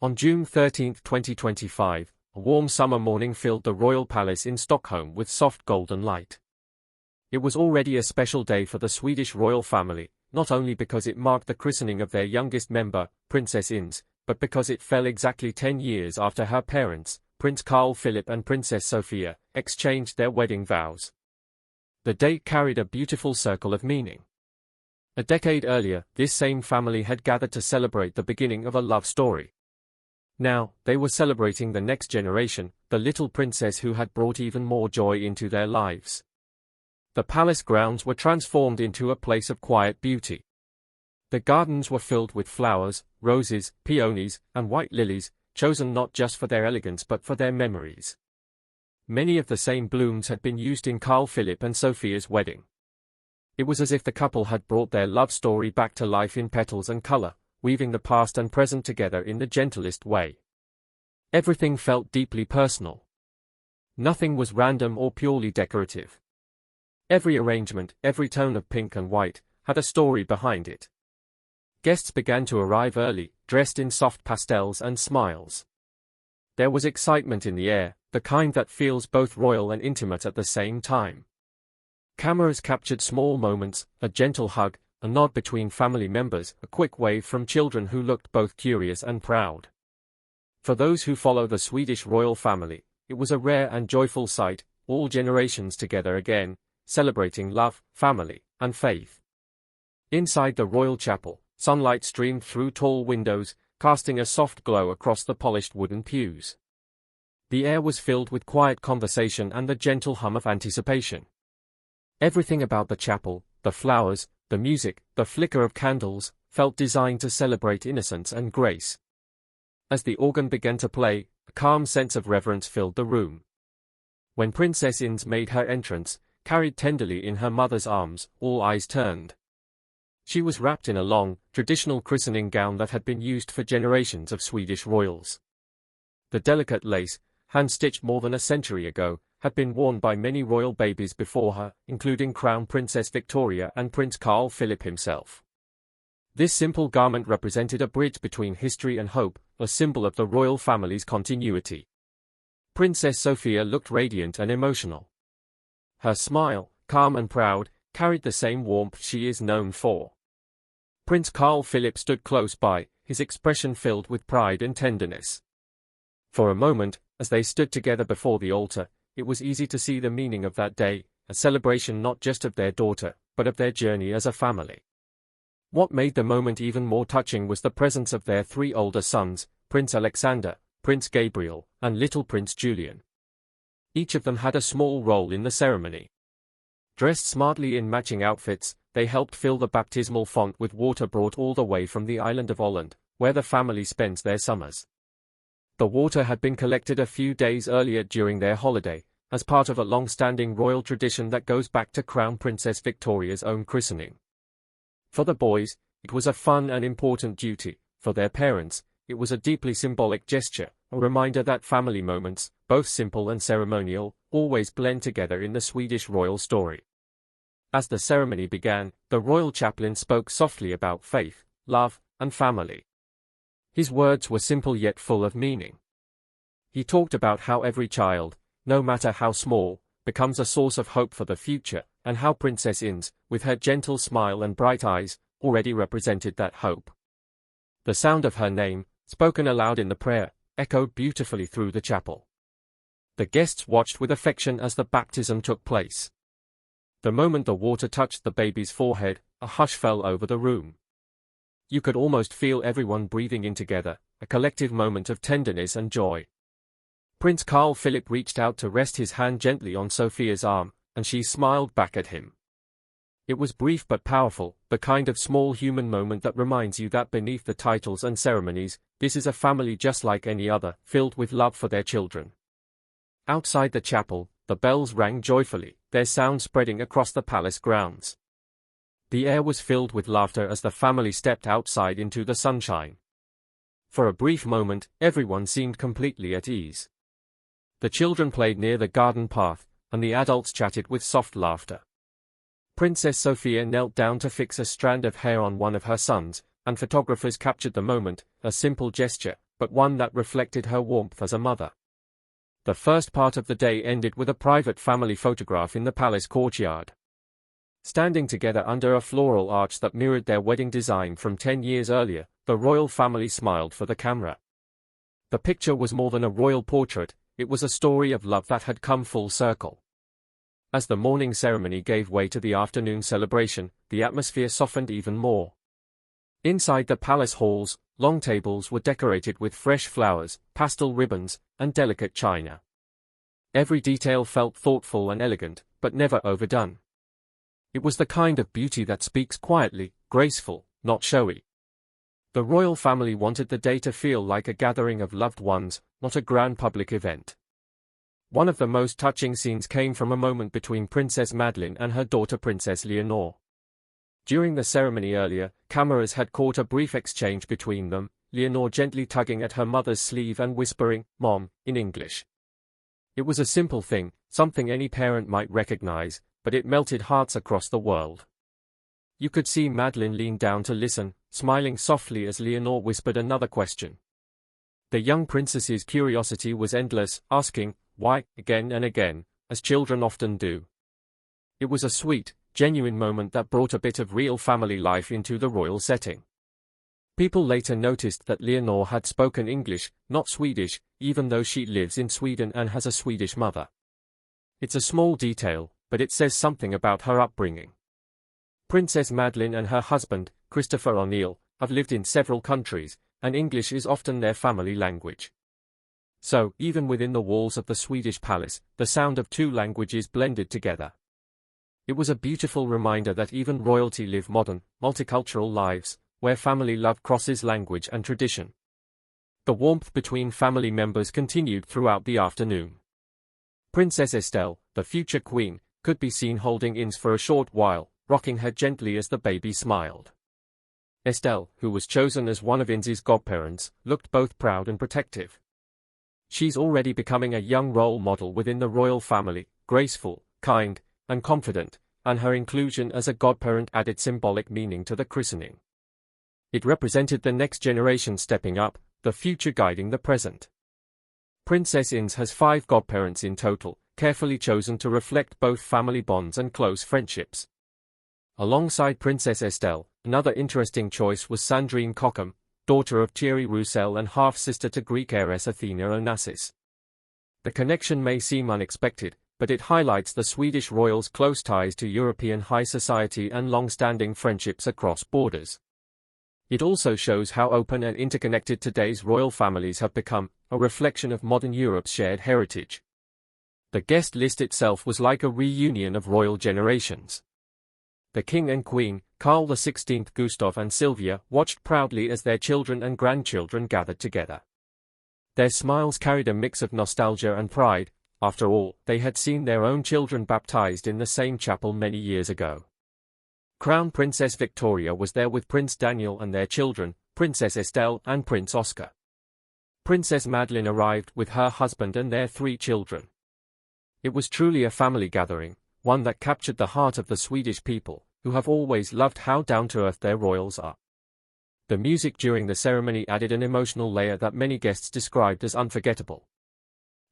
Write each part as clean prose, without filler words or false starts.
On June 13, 2025, a warm summer morning filled the royal palace in Stockholm with soft golden light. It was already a special day for the Swedish royal family, not only because it marked the christening of their youngest member, Princess Ines, but because it fell exactly 10 years after her parents, Prince Carl Philip and Princess Sofia, exchanged their wedding vows. The date carried a beautiful circle of meaning. A decade earlier, this same family had gathered to celebrate the beginning of a love story. Now, they were celebrating the next generation, the little princess who had brought even more joy into their lives. The palace grounds were transformed into a place of quiet beauty. The gardens were filled with flowers, roses, peonies, and white lilies, chosen not just for their elegance but for their memories. Many of the same blooms had been used in Carl Philip and Sofia's wedding. It was as if the couple had brought their love story back to life in petals and color, weaving the past and present together in the gentlest way. Everything felt deeply personal. Nothing was random or purely decorative. Every arrangement, every tone of pink and white, had a story behind it. Guests began to arrive early, dressed in soft pastels and smiles. There was excitement in the air, the kind that feels both royal and intimate at the same time. Cameras captured small moments, a gentle hug, a nod between family members, a quick wave from children who looked both curious and proud. For those who follow the Swedish royal family, it was a rare and joyful sight, all generations together again, celebrating love, family, and faith. Inside the royal chapel, sunlight streamed through tall windows, casting a soft glow across the polished wooden pews. The air was filled with quiet conversation and the gentle hum of anticipation. Everything about the chapel, the flowers, the music, the flicker of candles, felt designed to celebrate innocence and grace. As the organ began to play, a calm sense of reverence filled the room. When Princess Ines made her entrance, carried tenderly in her mother's arms, all eyes turned. She was wrapped in a long, traditional christening gown that had been used for generations of Swedish royals. The delicate lace, hand-stitched more than a century ago, had been worn by many royal babies before her, including Crown Princess Victoria and Prince Carl Philip himself. This simple garment represented a bridge between history and hope, a symbol of the royal family's continuity. Princess Sofia looked radiant and emotional. Her smile, calm and proud, carried the same warmth she is known for. Prince Carl Philip stood close by, his expression filled with pride and tenderness. For a moment, as they stood together before the altar, it was easy to see the meaning of that day, a celebration not just of their daughter, but of their journey as a family. What made the moment even more touching was the presence of their three older sons, Prince Alexander, Prince Gabriel, and little Prince Julian. Each of them had a small role in the ceremony. Dressed smartly in matching outfits, they helped fill the baptismal font with water brought all the way from the island of Åland, where the family spends their summers. The water had been collected a few days earlier during their holiday, as part of a long-standing royal tradition that goes back to Crown Princess Victoria's own christening. For the boys, it was a fun and important duty. For their parents, it was a deeply symbolic gesture, a reminder that family moments, both simple and ceremonial, always blend together in the Swedish royal story. As the ceremony began, the royal chaplain spoke softly about faith, love, and family. His words were simple yet full of meaning. He talked about how every child, no matter how small, becomes a source of hope for the future, and how Princess Ines, with her gentle smile and bright eyes, already represented that hope. The sound of her name, spoken aloud in the prayer, echoed beautifully through the chapel. The guests watched with affection as the baptism took place. The moment the water touched the baby's forehead, a hush fell over the room. You could almost feel everyone breathing in together, a collective moment of tenderness and joy. Prince Carl Philip reached out to rest his hand gently on Sofia's arm, and she smiled back at him. It was brief but powerful, the kind of small human moment that reminds you that beneath the titles and ceremonies, this is a family just like any other, filled with love for their children. Outside the chapel, the bells rang joyfully, their sound spreading across the palace grounds. The air was filled with laughter as the family stepped outside into the sunshine. For a brief moment, everyone seemed completely at ease. The children played near the garden path, and the adults chatted with soft laughter. Princess Sofia knelt down to fix a strand of hair on one of her sons, and photographers captured the moment, a simple gesture, but one that reflected her warmth as a mother. The first part of the day ended with a private family photograph in the palace courtyard. Standing together under a floral arch that mirrored their wedding design from 10 years earlier, the royal family smiled for the camera. The picture was more than a royal portrait, it was a story of love that had come full circle. As the morning ceremony gave way to the afternoon celebration, the atmosphere softened even more. Inside the palace halls, long tables were decorated with fresh flowers, pastel ribbons, and delicate china. Every detail felt thoughtful and elegant, but never overdone. It was the kind of beauty that speaks quietly, graceful, not showy. The royal family wanted the day to feel like a gathering of loved ones, not a grand public event. One of the most touching scenes came from a moment between Princess Madeleine and her daughter Princess Leonore. During the ceremony earlier, cameras had caught a brief exchange between them, Leonore gently tugging at her mother's sleeve and whispering, "Mom," in English. It was a simple thing, something any parent might recognize, but it melted hearts across the world. You could see Madeleine lean down to listen, smiling softly as Leonore whispered another question. The young princess's curiosity was endless, asking, "Why?" again and again, as children often do. It was a sweet, genuine moment that brought a bit of real family life into the royal setting. People later noticed that Leonore had spoken English, not Swedish, even though she lives in Sweden and has a Swedish mother. It's a small detail, but it says something about her upbringing. Princess Madeleine and her husband, Christopher O'Neill, have lived in several countries, and English is often their family language. So, even within the walls of the Swedish palace, the sound of two languages blended together. It was a beautiful reminder that even royalty live modern, multicultural lives, where family love crosses language and tradition. The warmth between family members continued throughout the afternoon. Princess Estelle, the future queen, could be seen holding Ines for a short while, rocking her gently as the baby smiled. Estelle, who was chosen as one of Ines's godparents, looked both proud and protective. She's already becoming a young role model within the royal family, graceful, kind, and confident, and her inclusion as a godparent added symbolic meaning to the christening. It represented the next generation stepping up, the future guiding the present. Princess Ines has 5 godparents in total, carefully chosen to reflect both family bonds and close friendships. Alongside Princess Estelle, another interesting choice was Sandrine Cockham, daughter of Thierry Roussel and half-sister to Greek heiress Athena Onassis. The connection may seem unexpected, but it highlights the Swedish royals' close ties to European high society and long-standing friendships across borders. It also shows how open and interconnected today's royal families have become, a reflection of modern Europe's shared heritage. The guest list itself was like a reunion of royal generations. The King and Queen, Carl XVI, Gustav and Sylvia, watched proudly as their children and grandchildren gathered together. Their smiles carried a mix of nostalgia and pride. After all, they had seen their own children baptized in the same chapel many years ago. Crown Princess Victoria was there with Prince Daniel and their children, Princess Estelle and Prince Oscar. Princess Madeleine arrived with her husband and their 3 children. It was truly a family gathering, one that captured the heart of the Swedish people, who have always loved how down-to-earth their royals are. The music during the ceremony added an emotional layer that many guests described as unforgettable.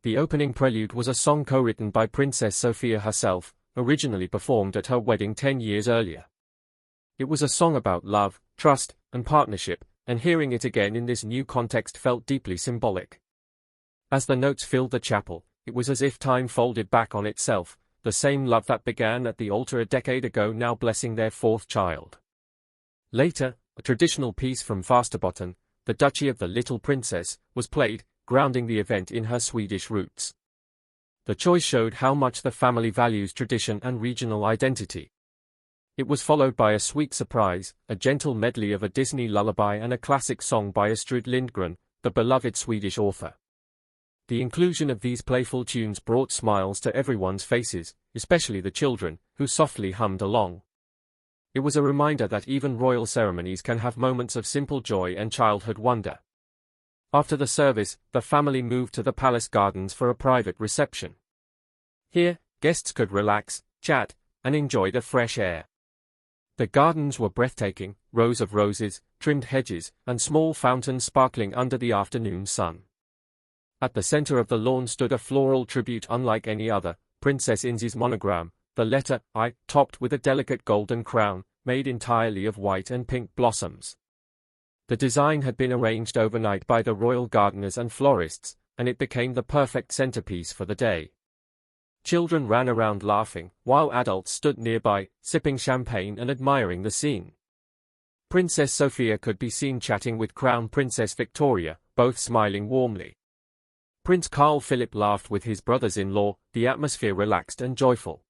The opening prelude was a song co-written by Princess Sophia herself, originally performed at her wedding 10 years earlier. It was a song about love, trust, and partnership, and hearing it again in this new context felt deeply symbolic. As the notes filled the chapel, it was as if time folded back on itself, the same love that began at the altar a decade ago now blessing their 4th child. Later, a traditional piece from Västerbotten, The Duchy of the Little Princess, was played, grounding the event in her Swedish roots. The choice showed how much the family values tradition and regional identity. It was followed by a sweet surprise, a gentle medley of a Disney lullaby and a classic song by Astrid Lindgren, the beloved Swedish author. The inclusion of these playful tunes brought smiles to everyone's faces, especially the children, who softly hummed along. It was a reminder that even royal ceremonies can have moments of simple joy and childhood wonder. After the service, the family moved to the palace gardens for a private reception. Here, guests could relax, chat, and enjoy the fresh air. The gardens were breathtaking, rows of roses, trimmed hedges, and small fountains sparkling under the afternoon sun. At the center of the lawn stood a floral tribute unlike any other, Princess Ines's monogram, the letter I, topped with a delicate golden crown, made entirely of white and pink blossoms. The design had been arranged overnight by the royal gardeners and florists, and it became the perfect centerpiece for the day. Children ran around laughing, while adults stood nearby, sipping champagne and admiring the scene. Princess Sophia could be seen chatting with Crown Princess Victoria, both smiling warmly. Prince Carl Philip laughed with his brothers-in-law, the atmosphere relaxed and joyful.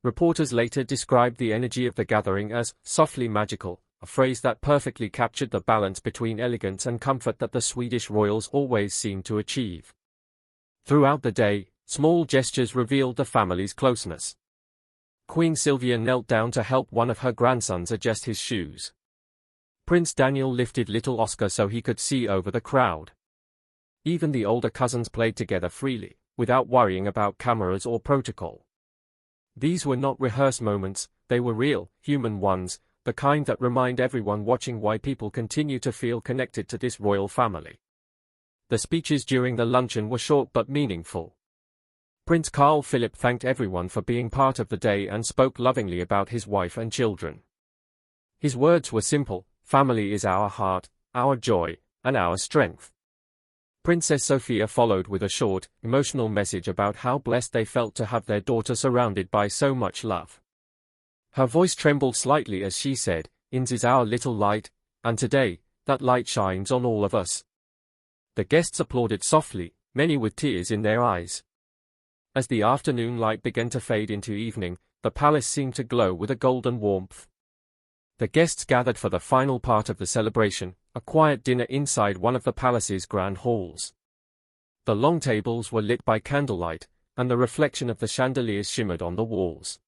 Reporters later described the energy of the gathering as softly magical, a phrase that perfectly captured the balance between elegance and comfort that the Swedish royals always seemed to achieve. Throughout the day, small gestures revealed the family's closeness. Queen Sylvia knelt down to help one of her grandsons adjust his shoes. Prince Daniel lifted little Oscar so he could see over the crowd. Even the older cousins played together freely, without worrying about cameras or protocol. These were not rehearsed moments, they were real, human ones, the kind that remind everyone watching why people continue to feel connected to this royal family. The speeches during the luncheon were short but meaningful. Prince Carl Philip thanked everyone for being part of the day and spoke lovingly about his wife and children. His words were simple: family is our heart, our joy, and our strength. Princess Sophia followed with a short, emotional message about how blessed they felt to have their daughter surrounded by so much love. Her voice trembled slightly as she said, "Ines is our little light, and today, that light shines on all of us." The guests applauded softly, many with tears in their eyes. As the afternoon light began to fade into evening, the palace seemed to glow with a golden warmth. The guests gathered for the final part of the celebration, a quiet dinner inside one of the palace's grand halls. The long tables were lit by candlelight, and the reflection of the chandeliers shimmered on the walls.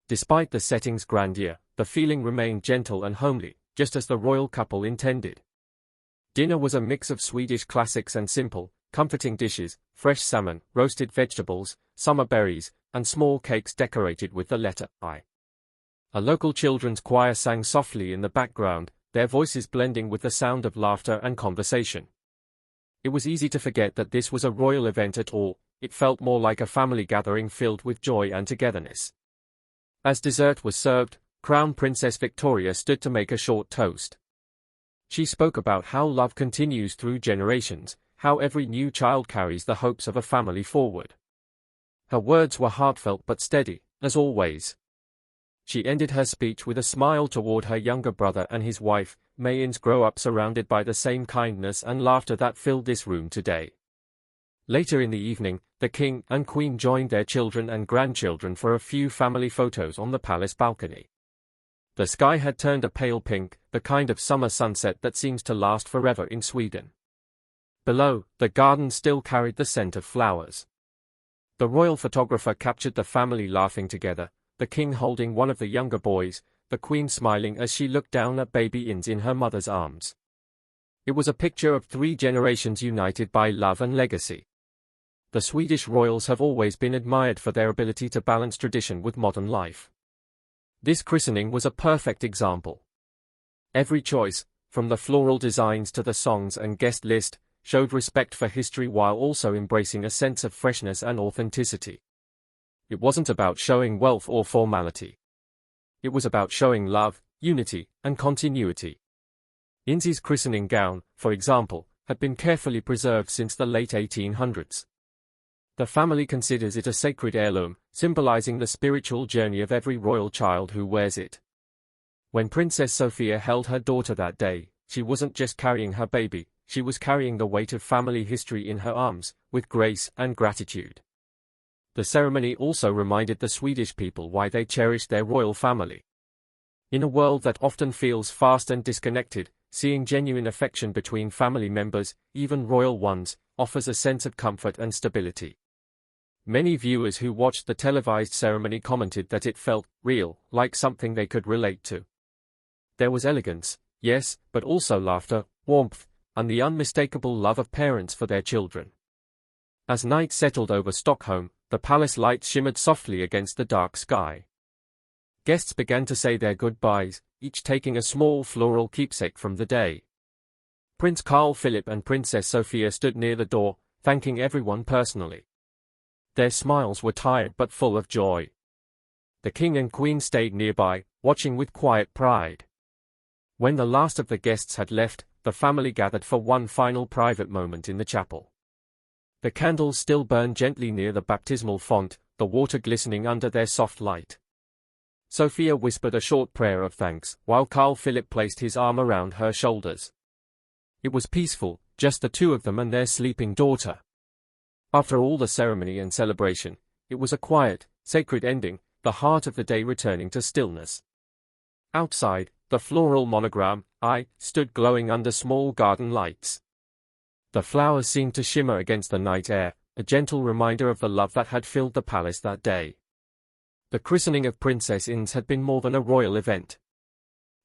Despite the setting's grandeur, the feeling remained gentle and homely, just as the royal couple intended. Dinner was a mix of Swedish classics and simple, comforting dishes: fresh salmon, roasted vegetables, summer berries, and small cakes decorated with the letter I. A local children's choir sang softly in the background, their voices blending with the sound of laughter and conversation. It was easy to forget that this was a royal event at all. It felt more like a family gathering filled with joy and togetherness. As dessert was served, Crown Princess Victoria stood to make a short toast. She spoke about how love continues through generations, how every new child carries the hopes of a family forward. Her words were heartfelt but steady, as always. She ended her speech with a smile toward her younger brother and his wife. May Ines grow up surrounded by the same kindness and laughter that filled this room today. Later in the evening, the King and Queen joined their children and grandchildren for a few family photos on the palace balcony. The sky had turned a pale pink, the kind of summer sunset that seems to last forever in Sweden. Below, the garden still carried the scent of flowers. The royal photographer captured the family laughing together, the King holding one of the younger boys, the Queen smiling as she looked down at baby Ines in her mother's arms. It was a picture of 3 generations united by love and legacy. The Swedish royals have always been admired for their ability to balance tradition with modern life. This christening was a perfect example. Every choice, from the floral designs to the songs and guest list, showed respect for history while also embracing a sense of freshness and authenticity. It wasn't about showing wealth or formality. It was about showing love, unity, and continuity. Ines's christening gown, for example, had been carefully preserved since the late 1800s. The family considers it a sacred heirloom, symbolizing the spiritual journey of every royal child who wears it. When Princess Sophia held her daughter that day, she wasn't just carrying her baby, she was carrying the weight of family history in her arms, with grace and gratitude. The ceremony also reminded the Swedish people why they cherished their royal family. In a world that often feels fast and disconnected, seeing genuine affection between family members, even royal ones, offers a sense of comfort and stability. Many viewers who watched the televised ceremony commented that it felt real, like something they could relate to. There was elegance, yes, but also laughter, warmth, and the unmistakable love of parents for their children. As night settled over Stockholm, the palace lights shimmered softly against the dark sky. Guests began to say their goodbyes, each taking a small floral keepsake from the day. Prince Carl Philip and Princess Sophia stood near the door, thanking everyone personally. Their smiles were tired but full of joy. The king and queen stayed nearby, watching with quiet pride. When the last of the guests had left, the family gathered for one final private moment in the chapel. The candles still burned gently near the baptismal font, the water glistening under their soft light. Sophia whispered a short prayer of thanks, while Carl Philip placed his arm around her shoulders. It was peaceful, just the two of them and their sleeping daughter. After all the ceremony and celebration, it was a quiet, sacred ending, the heart of the day returning to stillness. Outside, the floral monogram, I, stood glowing under small garden lights. The flowers seemed to shimmer against the night air, a gentle reminder of the love that had filled the palace that day. The christening of Princess Ines had been more than a royal event.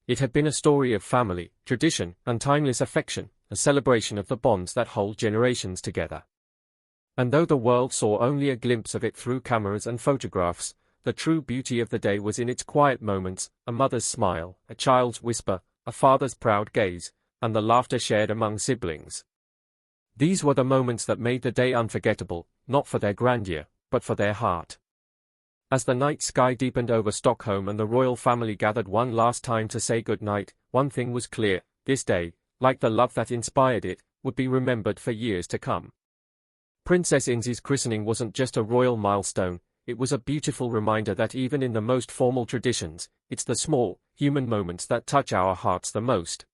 It had been a story of family, tradition, and timeless affection, a celebration of the bonds that hold generations together. And though the world saw only a glimpse of it through cameras and photographs, the true beauty of the day was in its quiet moments, a mother's smile, a child's whisper, a father's proud gaze, and the laughter shared among siblings. These were the moments that made the day unforgettable, not for their grandeur, but for their heart. As the night sky deepened over Stockholm and the royal family gathered one last time to say goodnight, one thing was clear: this day, like the love that inspired it, would be remembered for years to come. Princess Ines's christening wasn't just a royal milestone, it was a beautiful reminder that even in the most formal traditions, it's the small, human moments that touch our hearts the most.